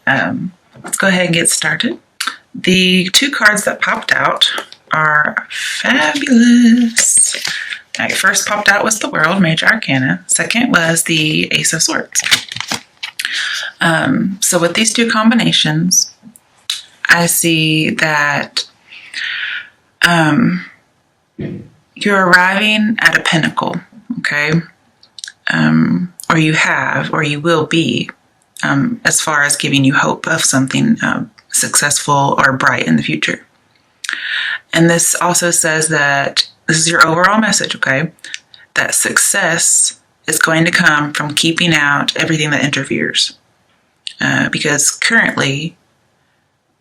Let's go ahead and get started. The two cards that popped out are fabulous. All right, first popped out was the World, Major Arcana. Second was the Ace of Swords. So with these two combinations, I see that you're arriving at a pinnacle, okay? Or you have, or you will be, as far as giving you hope of something successful or bright in the future. And this also says that this is your overall message, okay? That success is going to come from keeping out everything that interferes. Because currently,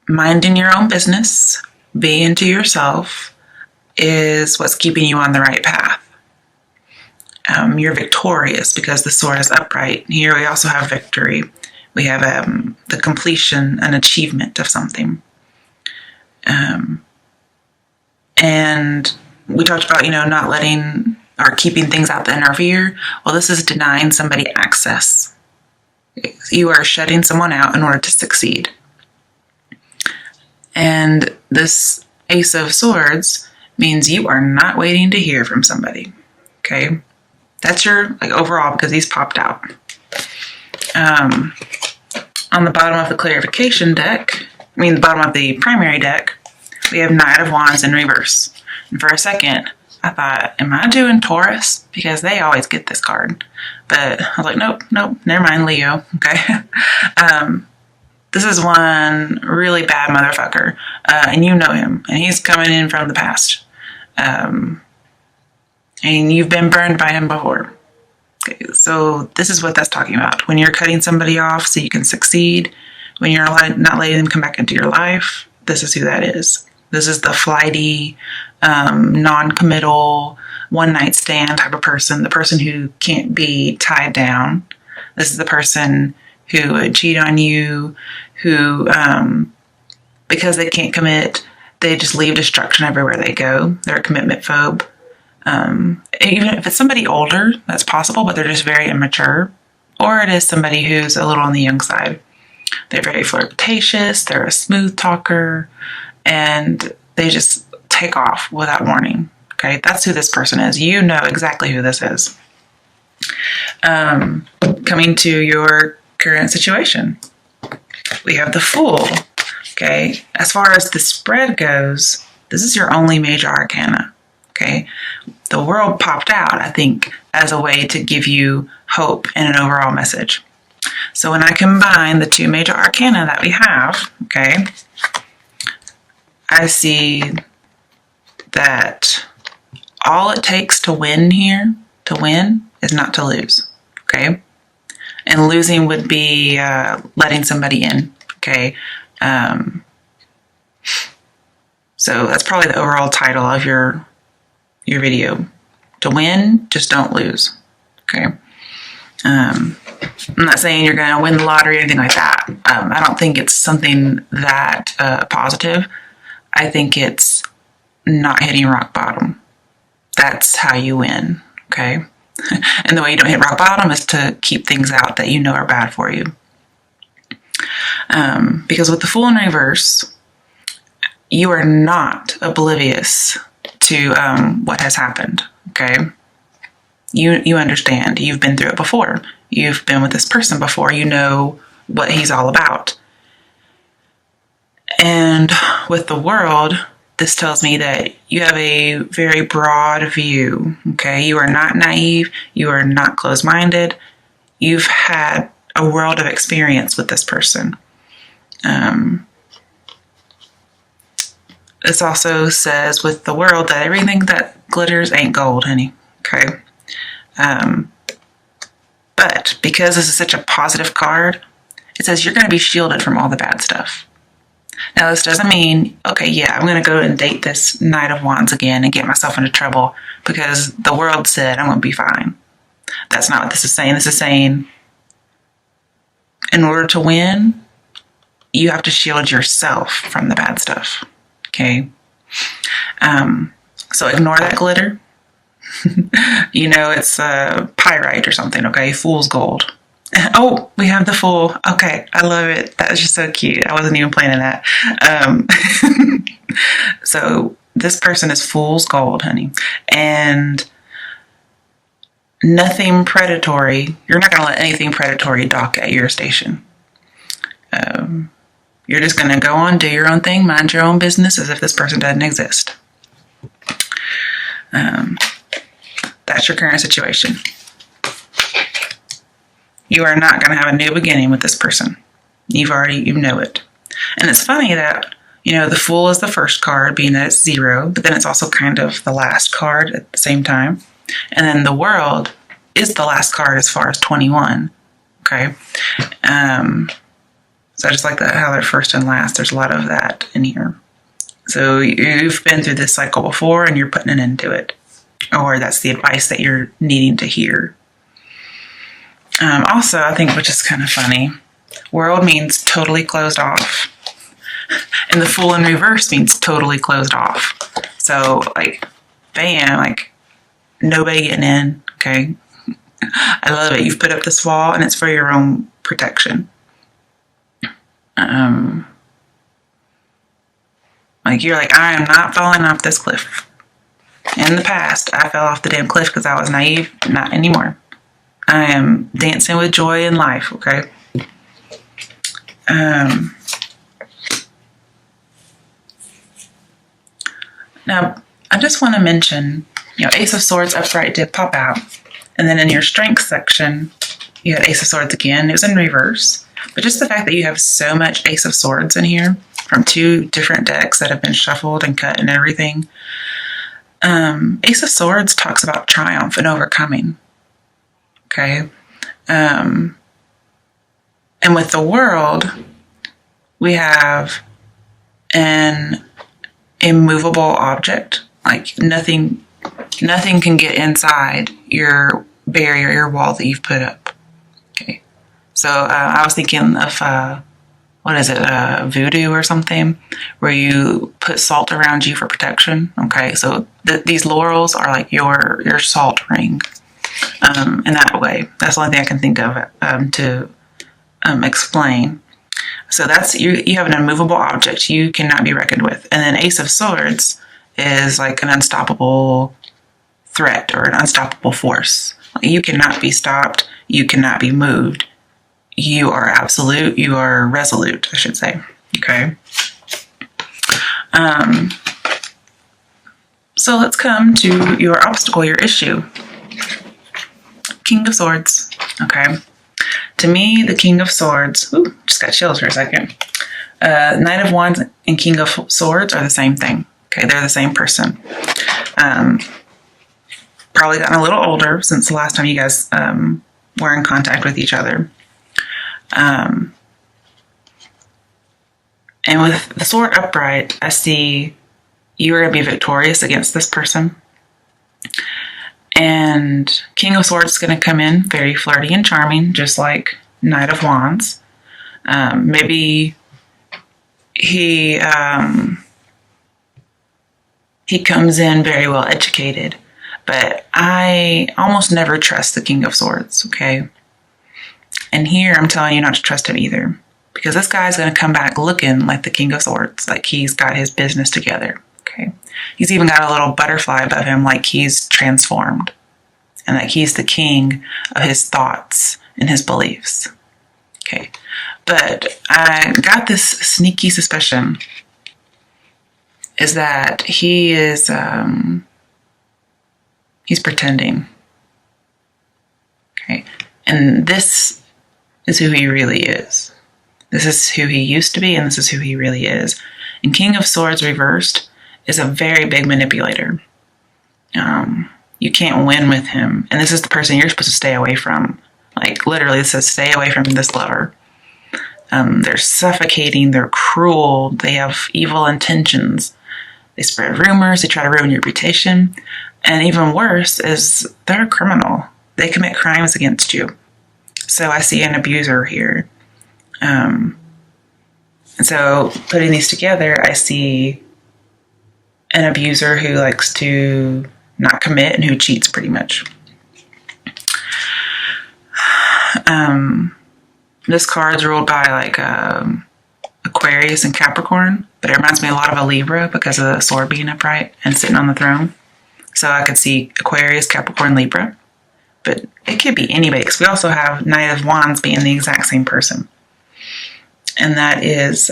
minding your own business, being to yourself, is what's keeping you on the right path. You're victorious because the sword is upright. Here we also have victory. We have the completion, an achievement of something. And we talked about, not letting or keeping things out that interfere. Well, this is denying somebody access. You are shutting someone out in order to succeed. And this Ace of Swords means you are not waiting to hear from somebody. Okay? That's your overall, because these popped out. On the bottom of the clarification deck, the bottom of the primary deck, we have Knight of Wands in reverse. And for a second, I thought, am I doing Taurus? Because they always get this card. But I was like, nope, never mind, Leo. Okay. This is one really bad motherfucker. And you know him. And he's coming in from the past. And you've been burned by him before. Okay, so this is what that's talking about. When you're cutting somebody off so you can succeed, when you're not letting them come back into your life, this is who that is. This is the flighty, non-committal, one-night stand type of person, the person who can't be tied down. This is the person who would cheat on you, who, because they can't commit, they just leave destruction everywhere they go. They're a commitment phobe. Even if it's somebody older, that's possible, but they're just very immature. Or it is somebody who's a little on the young side. They're very flirtatious, they're a smooth talker, and they just take off without warning. Okay, that's who this person is. You know exactly who this is. Coming to your current situation, we have the Fool. Okay, as far as the spread goes, this is your only major arcana. Okay, the World popped out, I think, as a way to give you hope and an overall message. So when I combine the two major arcana that we have, okay, I see that all it takes to win here, is not to lose, okay? And losing would be letting somebody in, okay? So that's probably the overall title of your video. To win, just don't lose, okay? I'm not saying you're going to win the lottery or anything like that. I don't think it's something that positive. I think it's not hitting rock bottom. That's how you win, okay? And the way you don't hit rock bottom is to keep things out that you know are bad for you. Because with the Fool in reverse, you are not oblivious to what has happened, okay? You understand. You've been through it before. You've been with this person before. You know what he's all about. And with the World, this tells me that you have a very broad view, okay? You are not naive. You are not closed-minded. You've had a world of experience with this person. This also says with the World that everything that glitters ain't gold, honey, okay? But because this is such a positive card, it says you're going to be shielded from all the bad stuff. Now, this doesn't mean, okay, yeah, I'm going to go and date this Knight of Wands again and get myself into trouble because the World said I'm going to be fine. That's not what this is saying. This is saying in order to win, you have to shield yourself from the bad stuff, okay? So ignore that glitter. It's pyrite or something, okay? Fool's gold. Oh, we have the Fool. Okay, I love it. That was just so cute. I wasn't even planning that. So this person is fool's gold, honey. And nothing predatory. You're not going to let anything predatory dock at your station. You're just going to go on, do your own thing, mind your own business as if this person doesn't exist. That's your current situation. You are not going to have a new beginning with this person. You know it. And it's funny that, the Fool is the first card, being that it's 0, but then it's also kind of the last card at the same time. And then the World is the last card as far as 21. Okay. So I just like that, how they're first and last. There's a lot of that in here. So you've been through this cycle before and you're putting an end to it. Or that's the advice that you're needing to hear. Also, I think, which is kind of funny, World means totally closed off. And the Fool in reverse means totally closed off. So, bam, nobody getting in, okay? I love it. You've put up this wall, and it's for your own protection. You're like, I am not falling off this cliff. In the past, I fell off the damn cliff because I was naive. Not anymore. I am dancing with joy in life, okay? Now, I just want to mention, Ace of Swords upright did pop out. And then in your strength section, you had Ace of Swords again. It was in reverse. But just the fact that you have so much Ace of Swords in here from 2 different decks that have been shuffled and cut and everything. Ace of Swords talks about triumph and overcoming. Okay. And with the World, we have an immovable object. Nothing can get inside your barrier, your wall that you've put up. Okay. So I was thinking of, voodoo or something, where you put salt around you for protection. Okay. So these laurels are like your salt ring. In that way. That's the only thing I can think of to explain. So that's, you have an immovable object you cannot be reckoned with. And then Ace of Swords is like an unstoppable threat or an unstoppable force. You cannot be stopped. You cannot be moved. You are absolute. You are resolute, I should say. Okay. So let's come to your obstacle, your issue. King of Swords. Okay. To me, the King of Swords, just got chills for a second. Knight of Wands and King of Swords are the same thing. Okay, they're the same person. Probably gotten a little older since the last time you guys were in contact with each other. And with the sword upright, I see you are going to be victorious against this person. And King of Swords is going to come in very flirty and charming, just like Knight of Wands. Maybe he comes in very well educated, but I almost never trust the King of Swords, okay? And here I'm telling you not to trust him either, because this guy's going to come back looking like the King of Swords, like he's got his business together, okay? He's even got a little butterfly above him, like he's transformed, and like he's the king of his thoughts and his beliefs, okay? But I got this sneaky suspicion is that he is, he's pretending, okay? And this is who he really is. This is who he used to be, and this is who he really is. And King of Swords reversed is a very big manipulator. You can't win with him. And this is the person you're supposed to stay away from. Like, literally, it says stay away from this lover. They're suffocating, they're cruel, they have evil intentions. They spread rumors, they try to ruin your reputation. And even worse is they're a criminal. They commit crimes against you. So I see an abuser here. And so putting these together, I see an abuser who likes to not commit and who cheats pretty much. This card's ruled by like Aquarius and Capricorn, but it reminds me a lot of a Libra because of the sword being upright and sitting on the throne. So I could see Aquarius, Capricorn, Libra, but it could be anybody because we also have Knight of Wands being the exact same person. And that is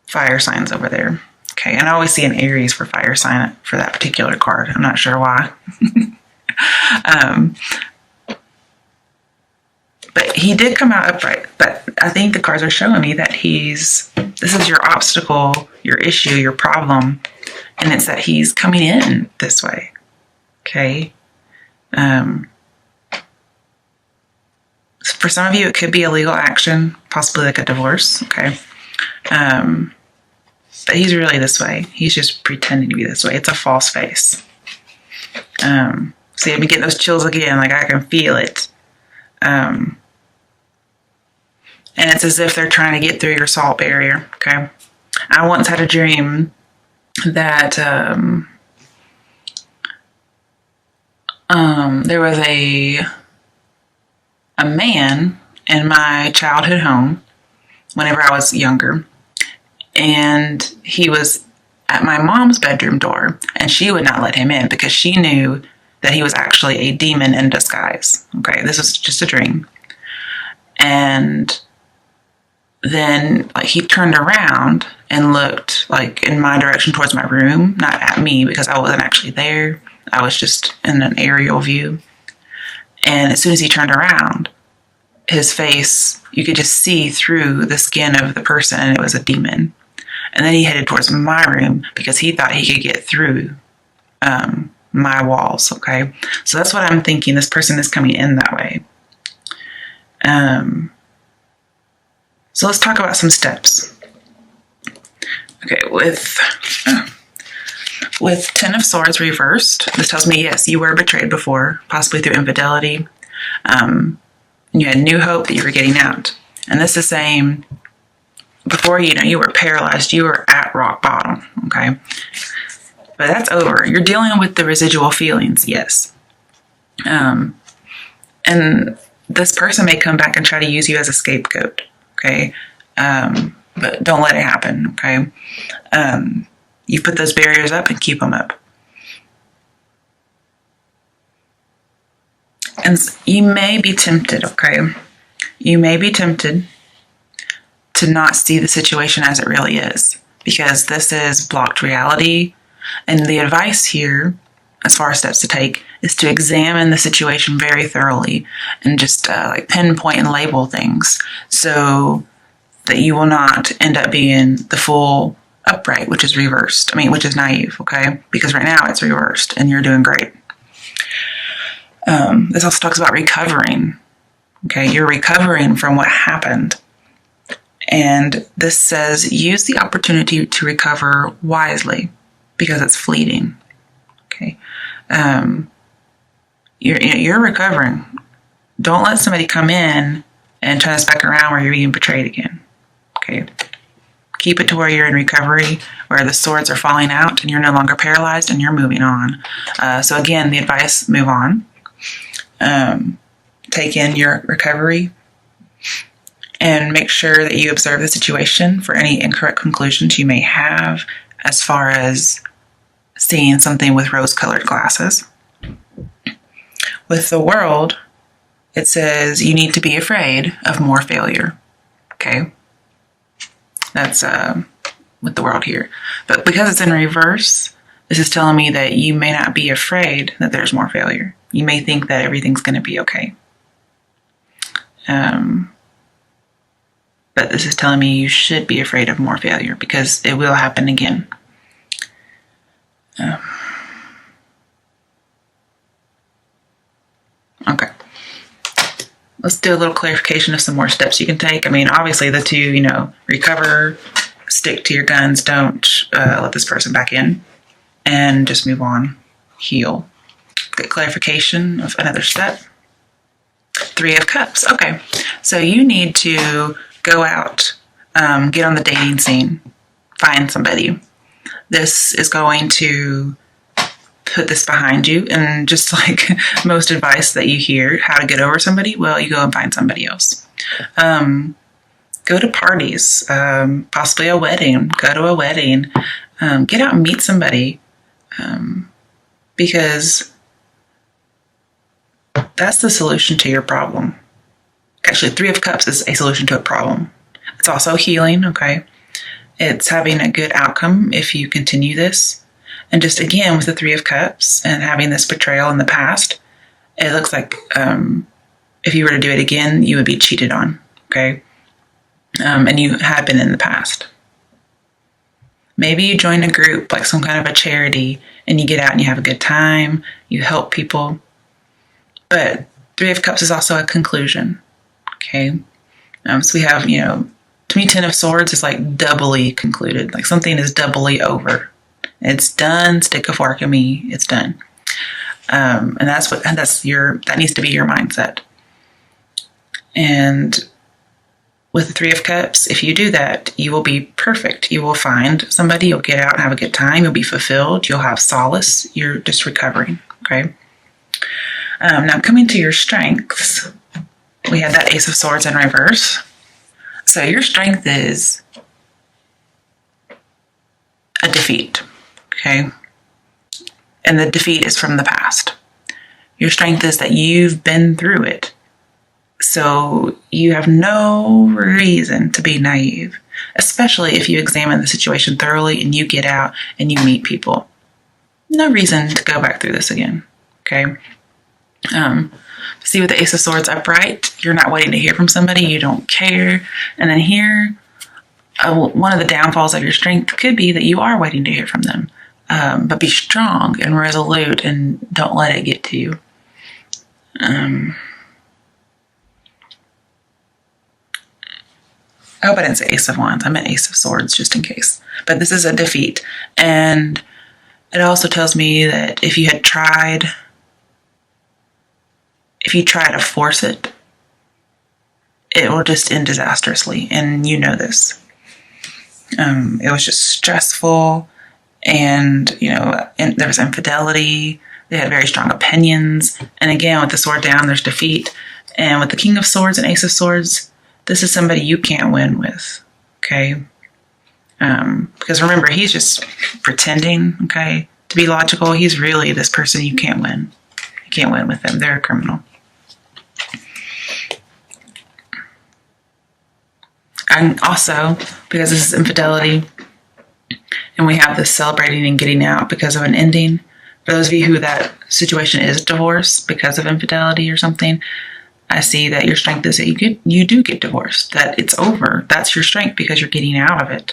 fire signs over there. Okay, and I always see an Aries for fire sign for that particular card. I'm not sure why. But he did come out upright. But I think the cards are showing me that this is your obstacle, your issue, your problem. And it's that he's coming in this way. Okay. For some of you, it could be a legal action, possibly like a divorce. Okay. But he's really this way. He's just pretending to be this way. It's a false face. See, I've been getting those chills again. Like I can feel it. And it's as if they're trying to get through your salt barrier. Okay. I once had a dream that there was a man in my childhood home whenever I was younger, and he was at my mom's bedroom door, and she would not let him in because she knew that he was actually a demon in disguise. Okay, this was just a dream. And then he turned around and looked like in my direction towards my room, not at me because I wasn't actually there. I was just in an aerial view. And as soon as he turned around, his face, you could just see through the skin of the person, and it was a demon. And then he headed towards my room because he thought he could get through my walls. Okay, so that's what I'm thinking. This person is coming in that way. So let's talk about some steps. Okay, with Ten of Swords reversed, this tells me, yes, you were betrayed before, possibly through infidelity. And you had new hope that you were getting out. And this is saying, before you were paralyzed, you were at rock bottom, okay? But that's over. You're dealing with the residual feelings, yes. And this person may come back and try to use you as a scapegoat, okay? But don't let it happen, okay? You put those barriers up and keep them up. And you may be tempted, okay? You may be tempted to not see the situation as it really is, because this is blocked reality. And the advice here, as far as steps to take, is to examine the situation very thoroughly and just pinpoint and label things so that you will not end up being the full upright, which is reversed. Which is naive, okay? Because right now it's reversed and you're doing great. This also talks about recovering. Okay, you're recovering from what happened. And this says use the opportunity to recover wisely because it's fleeting. Okay, you're recovering. Don't let somebody come in and turn us back around where you're being betrayed again. Okay, keep it to where you're in recovery, where the swords are falling out and you're no longer paralyzed and you're moving on. So again, the advice: move on. Take in your recovery and make sure that you observe the situation for any incorrect conclusions you may have as far as seeing something with rose-colored glasses. With the World, it says you need to be afraid of more failure. Okay? That's with the World here. But because it's in reverse, this is telling me that you may not be afraid that there's more failure. You may think that everything's going to be okay. But this is telling me you should be afraid of more failure because it will happen again. Okay. Let's do a little clarification of some more steps you can take. Obviously the two, recover, stick to your guns, don't let this person back in, and just move on, heal. Good clarification of another step. 3 of Cups. Okay, so you need to go out, get on the dating scene, find somebody. This is going to put this behind you. And just like most advice that you hear, how to get over somebody, well, you go and find somebody else. Go to parties, possibly a wedding. Go to a wedding. Get out and meet somebody, because that's the solution to your problem. Actually, Three of Cups is a solution to a problem. It's also healing, okay? It's having a good outcome if you continue this. And just again, with the Three of Cups and having this betrayal in the past, it looks like if you were to do it again, you would be cheated on, okay? And you have been in the past. Maybe you join a group, like some kind of a charity, and you get out and you have a good time, you help people. But Three of Cups is also a conclusion, okay? So we have, to me, Ten of Swords is like doubly concluded, like something is doubly over. It's done, stick a fork in me, it's done. And that needs to be your mindset. And with the Three of Cups, if you do that, you will be perfect. You will find somebody, you'll get out and have a good time, you'll be fulfilled, you'll have solace, you're just recovering, okay? Now coming to your strengths, we had that Ace of Swords in reverse. So your strength is a defeat, okay? And the defeat is from the past. Your strength is that you've been through it. So you have no reason to be naive, especially if you examine the situation thoroughly and you get out and you meet people. No reason to go back through this again, okay? See, with the Ace of Swords upright, you're not waiting to hear from somebody, you don't care. And then here, one of the downfalls of your strength could be that you are waiting to hear from them. But be strong and resolute and don't let it get to you. I hope I didn't say Ace of Wands. I meant Ace of Swords just in case. But this is a defeat. And it also tells me that if you try to force it, it will just end disastrously. And you know this. It was just stressful. And, there was infidelity. They had very strong opinions. And again, with the sword down, there's defeat. And with the King of Swords and Ace of Swords, this is somebody you can't win with, okay? Because remember, he's just pretending, okay, to be logical. He's really this person you can't win. You can't win with them. They're a criminal. And also, because this is infidelity, and we have this celebrating and getting out because of an ending, for those of you who that situation is divorce because of infidelity or something, I see that your strength is that you do get divorced, that it's over. That's your strength because you're getting out of it.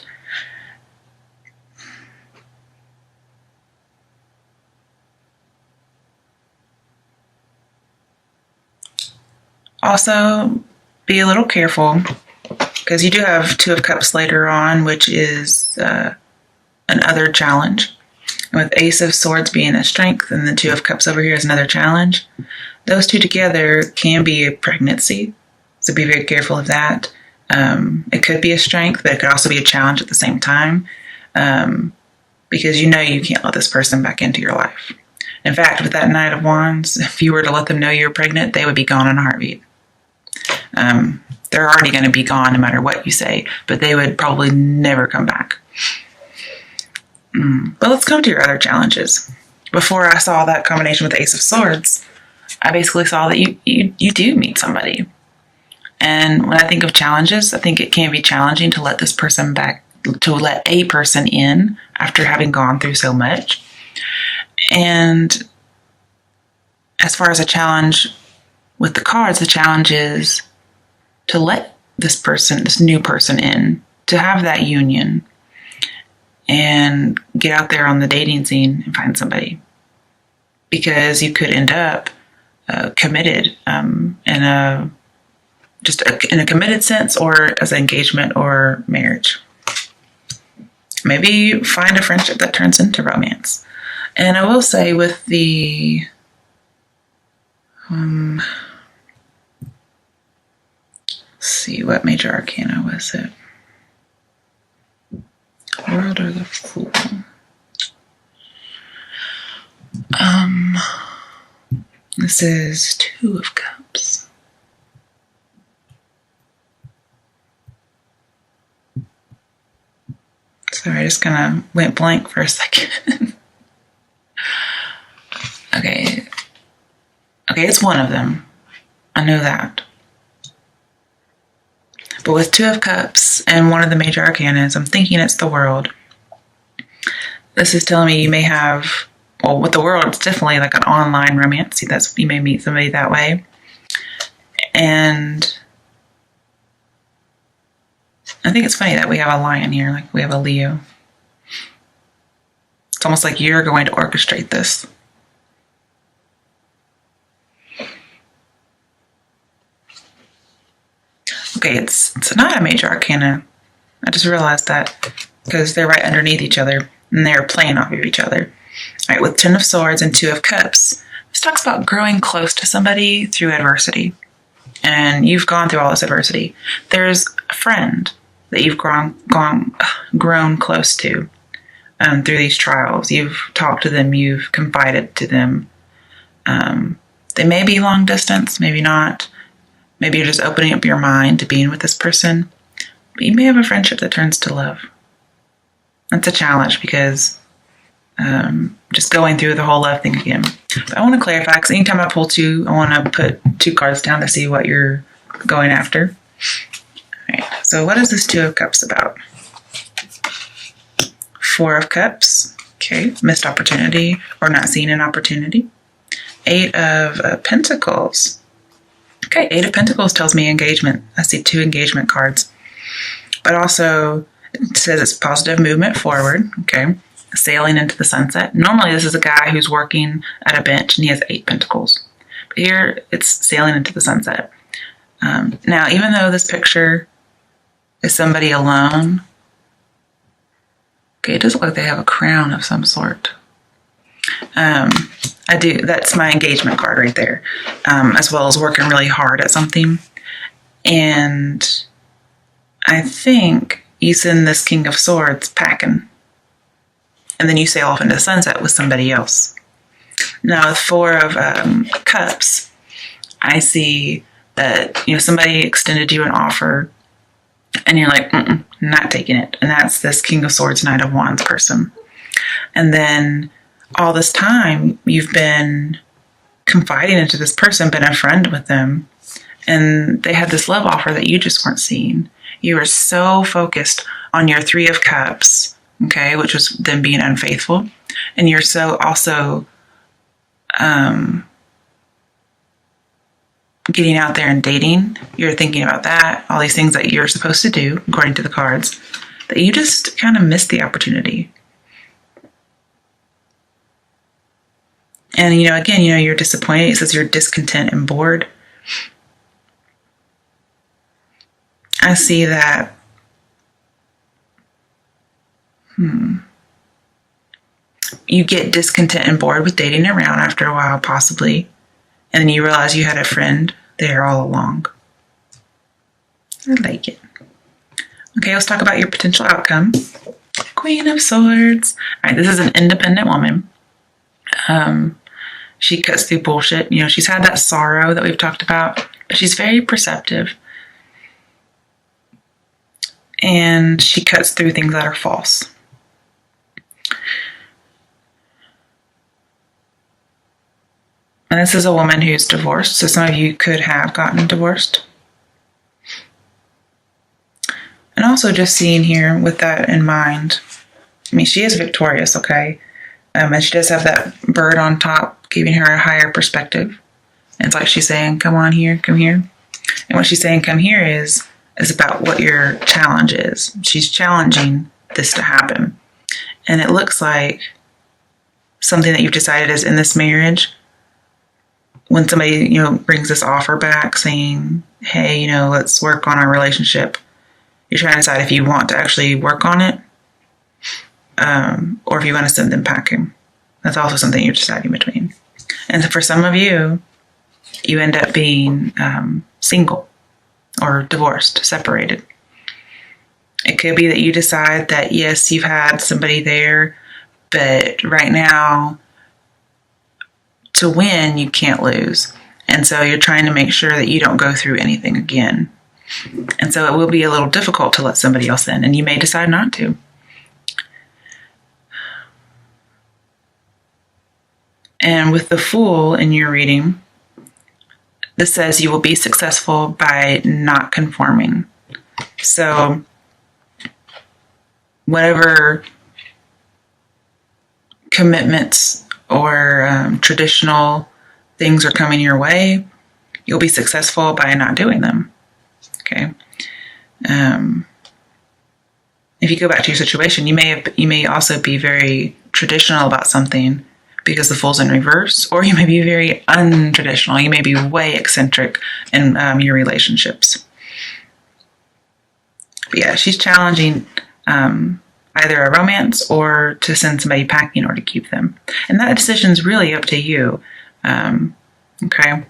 Also, be a little careful because you do have Two of Cups later on, which is another challenge. And with Ace of Swords being a strength and the Two of Cups over here is another challenge, those two together can be a pregnancy. So be very careful of that. It could be a strength, but it could also be a challenge at the same time because you can't let this person back into your life. In fact, with that Knight of Wands, if you were to let them know you're pregnant, they would be gone in a heartbeat. They're already going to be gone no matter what you say, but they would probably never come back. But let's come to your other challenges. Before I saw that combination with the Ace of Swords, I basically saw that you do meet somebody. And when I think of challenges, I think it can be challenging to let let a person in after having gone through so much. And as far as a challenge with the cards, the challenge is to let this new person in, to have that union and get out there on the dating scene and find somebody. Because you could end up committed in a committed sense, or as an engagement or marriage. Maybe find a friendship that turns into romance. And I will say with the let's see, what major arcana was it? World or the Fool? Um, this is Two of Cups. Sorry, I just kind of went blank for a second. Okay. Okay, it's one of them. I know that. But with Two of Cups and one of the major arcanas, I'm thinking it's the World. This is telling me you may have, well, with the World, it's definitely like an online romance. You may meet somebody that way. And I think it's funny that we have a Lion here, like we have a Leo. It's almost like you're going to orchestrate this. Okay, it's not a major arcana. I just realized that because they're right underneath each other and they're playing off of each other. All right, with Ten of Swords and Two of Cups, this talks about growing close to somebody through adversity. And you've gone through all this adversity. There's a friend that you've grown close to through these trials. You've talked to them, you've confided to them. They may be long distance, maybe not. Maybe you're just opening up your mind to being with this person. But you may have a friendship that turns to love. That's a challenge because just going through the whole love thing again. But I want to clarify because anytime I pull two, I want to put two cards down to see what you're going after. All right, so what is this Two of Cups about? Four of Cups. Okay, missed opportunity or not seeing an opportunity. Eight of Pentacles. Okay, Eight of Pentacles tells me engagement. I see two engagement cards. But also, it says it's positive movement forward. Okay, sailing into the sunset. Normally, this is a guy who's working at a bench and he has 8 pentacles. But here, it's sailing into the sunset. Now, even though this picture is somebody alone, okay, it does look like they have a crown of some sort. That's my engagement card right there, as well as working really hard at something. And I think you send this King of Swords packing, and then you sail off into the sunset with somebody else. Now, with Four of Cups, I see that somebody extended you an offer, and you're like, not taking it. And that's this King of Swords, Knight of Wands person. And then all this time, you've been confiding into this person, been a friend with them, and they had this love offer that you just weren't seeing. You were so focused on your Three of Cups, okay, which was them being unfaithful, and you're so also getting out there and dating. You're thinking about that, all these things that you're supposed to do, according to the cards, that you just kind of missed the opportunity. And, again, you're disappointed. It says you're discontent and bored. I see that. You get discontent and bored with dating around after a while, possibly. And then you realize you had a friend there all along. I like it. Okay, let's talk about your potential outcome. Queen of Swords. All right, this is an independent woman. She cuts through bullshit. She's had that sorrow that we've talked about, but she's very perceptive. And she cuts through things that are false. And this is a woman who's divorced, so some of you could have gotten divorced. And also just seeing here with that in mind, she is victorious, okay? And she does have that bird on top, giving her a higher perspective. And it's like she's saying, come on here, come here. And what she's saying, come here, is about what your challenge is. She's challenging this to happen. And it looks like something that you've decided is in this marriage. When somebody, brings this offer back saying, hey, let's work on our relationship. You're trying to decide if you want to actually work on it. Or if you want to send them packing. That's also something you're deciding between. And for some of you, you end up being single or divorced, separated. It could be that you decide that, yes, you've had somebody there, but right now to win, you can't lose. And so you're trying to make sure that you don't go through anything again. And so it will be a little difficult to let somebody else in, and you may decide not to. And with the Fool in your reading, this says you will be successful by not conforming. So whatever commitments or traditional things are coming your way, you'll be successful by not doing them. Okay. If you go back to your situation, you may also be very traditional about something because the Fool's in reverse, or you may be very untraditional. You may be way eccentric in your relationships. But yeah, she's challenging either a romance or to send somebody packing or to keep them. And that decision's really up to you. Okay.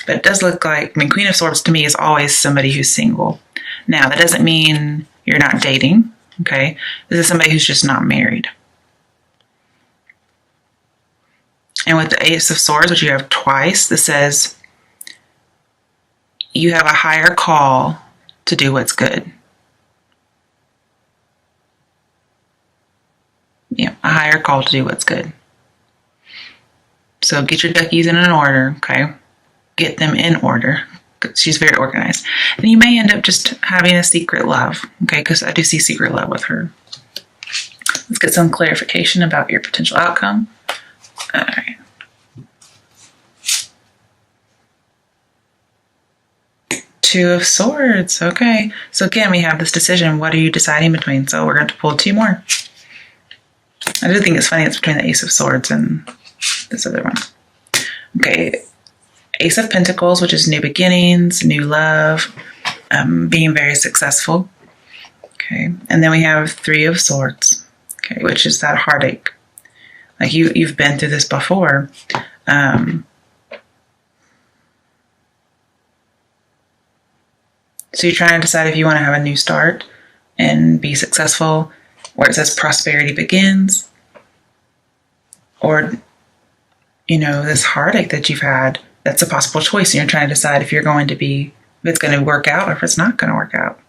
But it does look like, Queen of Swords to me is always somebody who's single. Now, that doesn't mean you're not dating. Okay. This is somebody who's just not married. And with the Ace of Swords, which you have twice, this says you have a higher call to do what's good. Yeah, a higher call to do what's good. So get your duckies in an order, okay? Get them in order. She's very organized. And you may end up just having a secret love, okay? Because I do see secret love with her. Let's get some clarification about your potential outcome. All right. Two of Swords. Okay. So again, we have this decision. What are you deciding between? So we're going to pull two more. I do think it's funny. It's between the Ace of Swords and this other one. Okay. Ace of Pentacles, which is new beginnings, new love, being very successful. Okay. And then we have Three of Swords. Okay. Which is that heartache. Like you've been through this before. So you're trying to decide if you want to have a new start and be successful, where it says prosperity begins, or, this heartache that you've had, that's a possible choice. And you're trying to decide if it's going to work out or if it's not going to work out.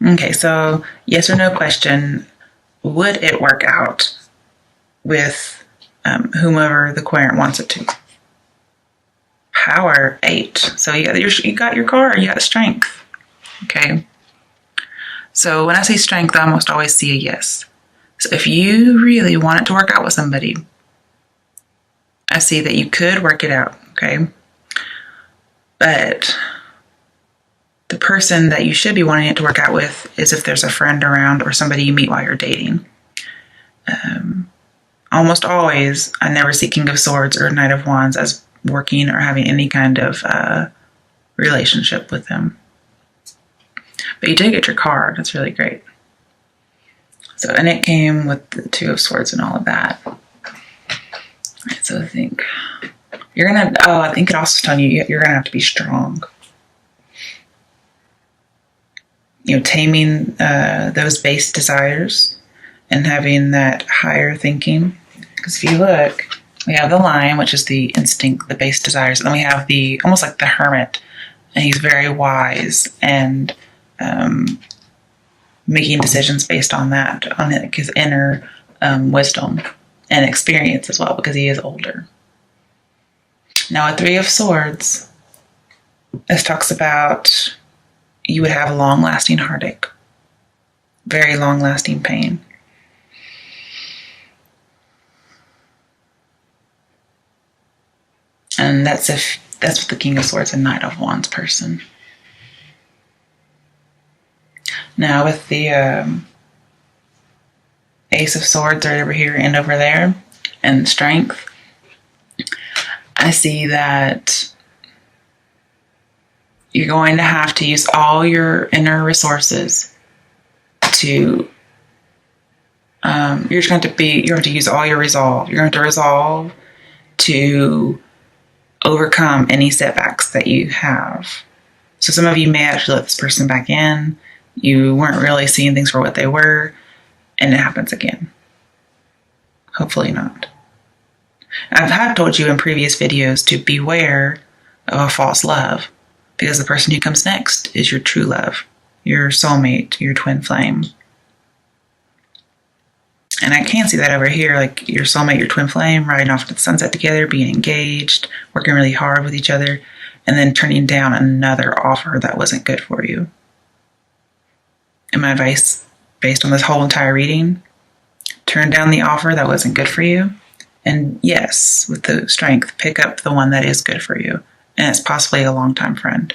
Okay, so yes or no question. Would it work out with whomever the querent wants it to? Power 8. So you got your card. You got strength. Okay. So when I say strength, I almost always see a yes. So if you really want it to work out with somebody, I see that you could work it out. Okay. But the person that you should be wanting it to work out with is if there's a friend around or somebody you meet while you're dating. Almost always, I never see King of Swords or Knight of Wands as working or having any kind of relationship with them. But you did get your card. That's really great. So, and it came with the Two of Swords and all of that. All right, so I think you're going to, I think it also is telling you you're going to have to be strong. Taming those base desires and having that higher thinking. Because if you look, we have the Lion, which is the instinct, the base desires. And then we have almost like the Hermit. And he's very wise and making decisions based on that, on his inner wisdom and experience as well, because he is older. Now, a Three of Swords, this talks about you would have long-lasting heartache, very long-lasting pain. And that's with the King of Swords and Knight of Wands person. Now with the Ace of Swords right over here and over there, and strength, I see that you're going to have to use all your inner resources to, you're going to use all your resolve. You're going to resolve to overcome any setbacks that you have. So some of you may actually let this person back in. You weren't really seeing things for what they were, and it happens again. Hopefully not. I have told you in previous videos to beware of a false love, because the person who comes next is your true love, your soulmate, your twin flame. And I can see that over here, like your soulmate, your twin flame, riding off to the sunset together, being engaged, working really hard with each other, and then turning down another offer that wasn't good for you. And my advice, based on this whole entire reading, turn down the offer that wasn't good for you. And yes, with the strength, pick up the one that is good for you. And it's possibly a longtime friend.